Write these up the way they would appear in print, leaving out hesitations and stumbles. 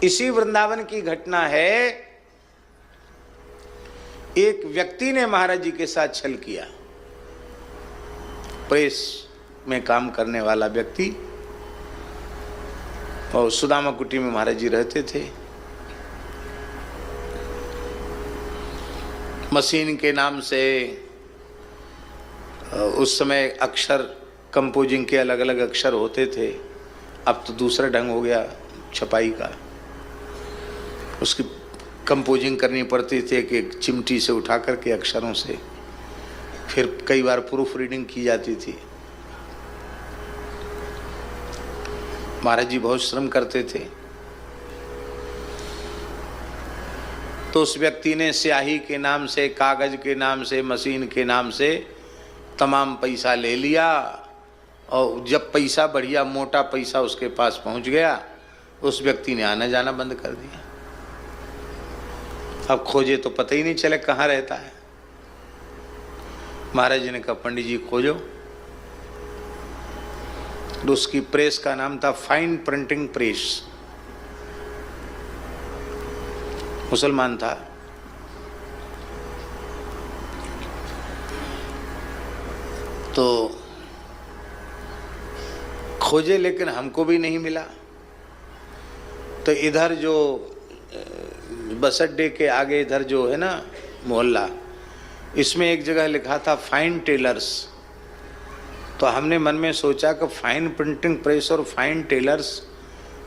इसी वृंदावन की घटना है। एक व्यक्ति ने महाराज जी के साथ छल किया। प्रेस में काम करने वाला व्यक्ति, और सुदामा कुटी में महाराज जी रहते थे। मशीन के नाम से उस समय अक्षर कंपोजिंग के अलग अलग अक्षर होते थे। अब तो दूसरा ढंग हो गया छपाई का। उसकी कंपोजिंग करनी पड़ती थी कि एक चिमटी से उठा करके अक्षरों से, फिर कई बार प्रूफ रीडिंग की जाती थी। महाराज जी बहुत श्रम करते थे। तो उस व्यक्ति ने स्याही के नाम से, कागज के नाम से, मशीन के नाम से तमाम पैसा ले लिया, और जब पैसा बढ़िया मोटा पैसा उसके पास पहुंच गया, उस व्यक्ति ने आना जाना बंद कर दिया। अब खोजे तो पता ही नहीं चले कहाँ रहता है। महाराज जी ने कहा पंडित जी खोजो। तो उसकी प्रेस का नाम था फाइन प्रिंटिंग प्रेस। मुसलमान था। तो खोजे लेकिन हमको भी नहीं मिला। तो इधर जो बस अड्डे के आगे इधर जो है ना मोहल्ला, इसमें एक जगह लिखा था फाइन टेलर्स। तो हमने मन में सोचा कि फाइन प्रिंटिंग प्रेस और फाइन टेलर्स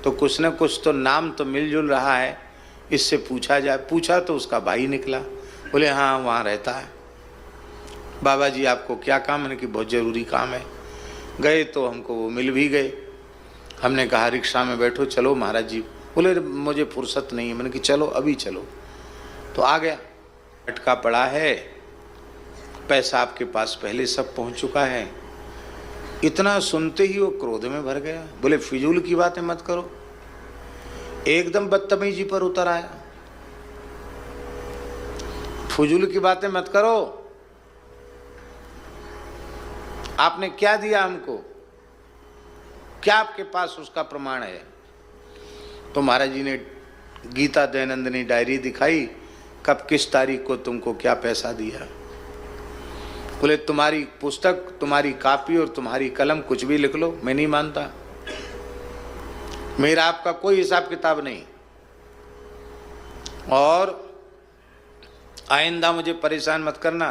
तो कुछ न कुछ तो नाम तो मिलजुल रहा है, इससे पूछा जाए। पूछा तो उसका भाई निकला। बोले हाँ वहाँ रहता है। बाबा जी आपको क्या काम है? कि बहुत ज़रूरी काम है। गए तो हमको वो मिल भी गए। हमने कहा रिक्शा में बैठो चलो महाराज जी। बोले मुझे फुर्सत नहीं है। मैंने कि चलो अभी चलो। तो आ गया। अटका पड़ा है, पैसा आपके पास पहले सब पहुंच चुका है। इतना सुनते ही वो क्रोध में भर गया। बोले फिजूल की बातें मत करो। एकदम बदतमीजी पर उतर आया। फिजूल की बातें मत करो। आपने क्या दिया हमको? क्या आपके पास उसका प्रमाण है? तो महाराज जी ने गीता दयानंदनी डायरी दिखाई, कब किस तारीख को तुमको क्या पैसा दिया। बोले तुम्हारी पुस्तक, तुम्हारी कॉपी और तुम्हारी कलम कुछ भी लिख लो, मैं नहीं मानता। मेरा आपका कोई हिसाब किताब नहीं, और आइंदा मुझे परेशान मत करना,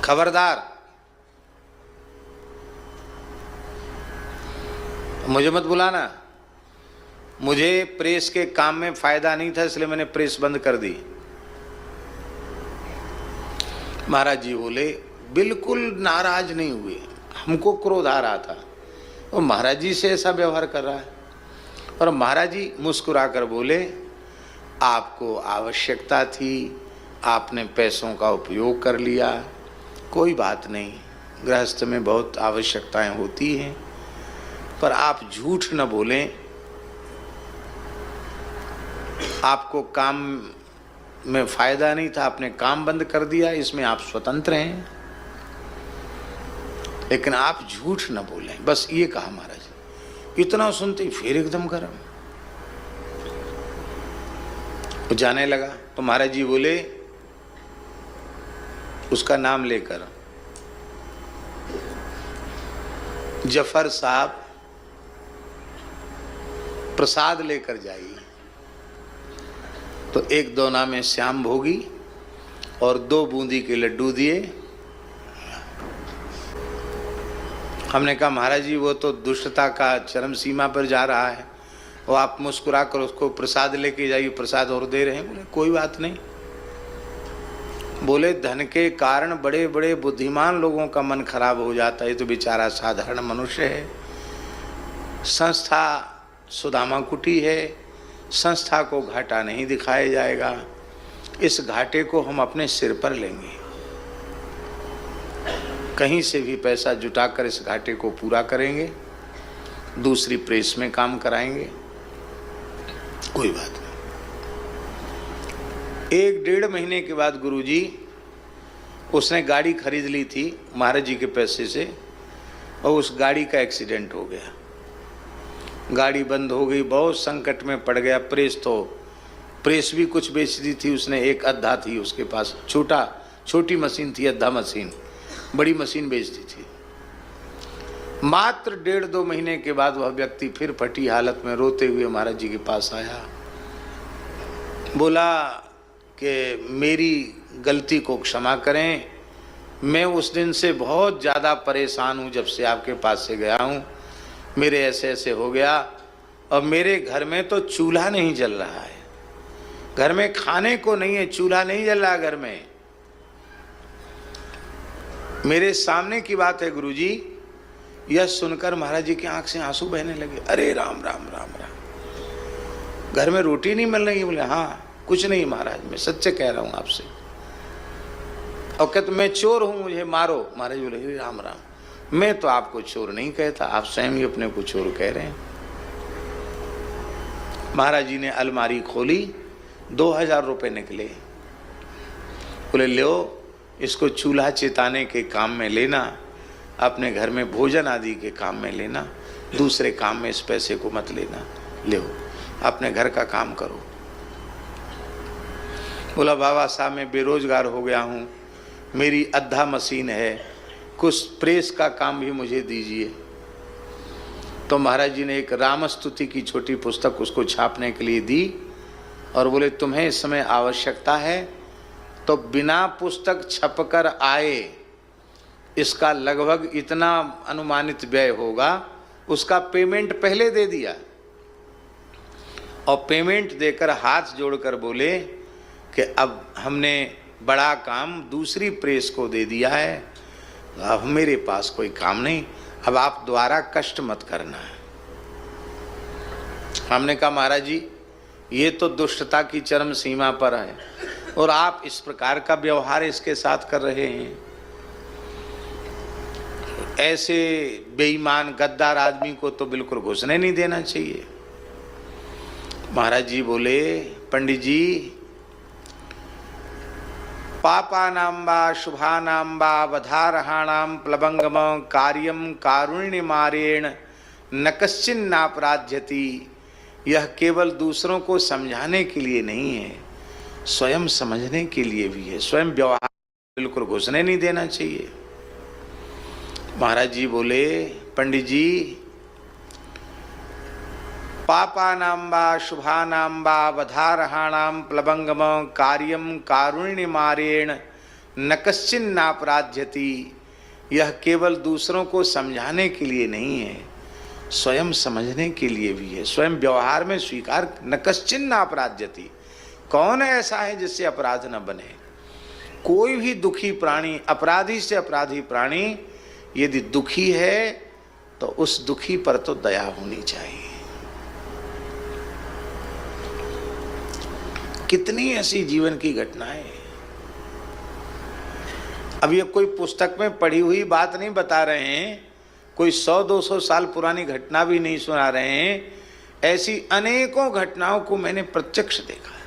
खबरदार। मुझे मत बुलाना। मुझे प्रेस के काम में फायदा नहीं था, इसलिए मैंने प्रेस बंद कर दी। महाराज जी बोले बिल्कुल नाराज नहीं हुए। हमको क्रोध आ रहा था और महाराज जी से ऐसा व्यवहार कर रहा है। और महाराज जी मुस्कुरा कर बोले आपको आवश्यकता थी, आपने पैसों का उपयोग कर लिया, कोई बात नहीं। गृहस्थ में बहुत आवश्यकताएं होती हैं, पर आप झूठ न बोलें। आपको काम में फायदा नहीं था, आपने काम बंद कर दिया, इसमें आप स्वतंत्र हैं, लेकिन आप झूठ न बोलें। बस ये कहा महाराज। इतना सुनते फिर एकदम गरम। वो जाने लगा तो महाराज जी बोले उसका नाम लेकर, जफर साहब प्रसाद लेकर जाइए। तो एक दोना में श्याम भोगी और 2 बूंदी के लड्डू दिए। हमने कहा महाराज जी वो तो दुष्टता का चरम सीमा पर जा रहा है, वो आप मुस्कुरा कर उसको प्रसाद लेके जाइए, प्रसाद और दे रहे हैं। बोले कोई बात नहीं। बोले धन के कारण बड़े बड़े बुद्धिमान लोगों का मन खराब हो जाता है, तो बेचारा साधारण मनुष्य है। संस्था सुदामा कुटी है, संस्था को घाटा नहीं दिखाया जाएगा। इस घाटे को हम अपने सिर पर लेंगे, कहीं से भी पैसा जुटाकर इस घाटे को पूरा करेंगे, दूसरी प्रेस में काम कराएंगे, कोई बात नहीं। 1-1.5 महीने के बाद गुरुजी उसने गाड़ी खरीद ली थी महाराज जी के पैसे से, और उस गाड़ी का एक्सीडेंट हो गया। गाड़ी बंद हो गई, बहुत संकट में पड़ गया। प्रेस भी कुछ बेच दी थी उसने, एक अद्धा थी उसके पास, छोटी मशीन थी, अद्धा मशीन, बड़ी मशीन बेच दी थी। मात्र 1.5-2 महीने के बाद वह व्यक्ति फिर फटी हालत में रोते हुए महाराज जी के पास आया। बोला कि मेरी गलती को क्षमा करें, मैं उस दिन से बहुत ज़्यादा परेशान हूँ, जब से आपके पास से गया हूँ मेरे ऐसे ऐसे हो गया, और मेरे घर में तो चूल्हा नहीं जल रहा है, घर में खाने को नहीं है, चूल्हा नहीं जल रहा घर में। मेरे सामने की बात है गुरुजी। यह सुनकर महाराज जी की आंख से आंसू बहने लगे। अरे राम राम राम राम, घर में रोटी नहीं मिल रही? बोले हाँ, कुछ नहीं महाराज, मैं सच्चे कह रहा हूं आपसे। और कहते मैं चोर हूं, मुझे मारो। महाराज बोले राम राम, मैं तो आपको चोर नहीं कहता, आप स्वयं ही अपने को चोर कह रहे हैं। महाराज जी ने अलमारी खोली, 2000 रुपये निकले। बोले लो, इसको चूल्हा चिताने के काम में लेना, अपने घर में भोजन आदि के काम में लेना, दूसरे काम में इस पैसे को मत लेना, लो अपने घर का काम करो। बोला बाबा साहब मैं बेरोजगार हो गया हूँ, मेरी अद्धा मशीन है, कुछ प्रेस का काम भी मुझे दीजिए। तो महाराज जी ने एक रामस्तुति की छोटी पुस्तक उसको छापने के लिए दी और बोले तुम्हें इस समय आवश्यकता है तो बिना पुस्तक छपकर आए इसका लगभग इतना अनुमानित व्यय होगा, उसका पेमेंट पहले दे दिया। और पेमेंट देकर हाथ जोड़कर बोले कि अब हमने बड़ा काम दूसरी प्रेस को दे दिया है, अब मेरे पास कोई काम नहीं, अब आप द्वारा कष्ट मत करना है। हमने कहा महाराज जी ये तो दुष्टता की चरम सीमा पर है और आप इस प्रकार का व्यवहार इसके साथ कर रहे हैं। ऐसे बेईमान गद्दार आदमी को तो बिल्कुल घुसने नहीं देना चाहिए। महाराज जी बोले पंडित जी, पापानां वा शुभानां वा वधारहाणां प्लवंगम कार्यम कारुण्यमारेण न कश्चिन्नापराध्यति। यह केवल दूसरों को समझाने के लिए नहीं है, स्वयं समझने के लिए भी है। स्वयं व्यवहार बिल्कुल घुसने नहीं देना चाहिए। महाराज जी बोले पंडित जी, पापानां वा शुभानां वा वधारहाणां प्लवंगम कार्यम कारुण्यमारेण न कश्चिन्नापराध्यति। यह केवल दूसरों को समझाने के लिए नहीं है, स्वयं समझने के लिए भी है। स्वयं व्यवहार में स्वीकार न कश्चिन्नापराध्यति। कौन ऐसा है जिससे अपराध न बने? कोई भी दुखी प्राणी, अपराधी से अपराधी प्राणी यदि दुखी है तो उस दुखी पर तो दया होनी चाहिए। कितनी ऐसी जीवन की घटनाएं। अब ये कोई पुस्तक में पढ़ी हुई बात नहीं बता रहे हैं, कोई 100-200 साल पुरानी घटना भी नहीं सुना रहे हैं। ऐसी अनेकों घटनाओं को मैंने प्रत्यक्ष देखा है।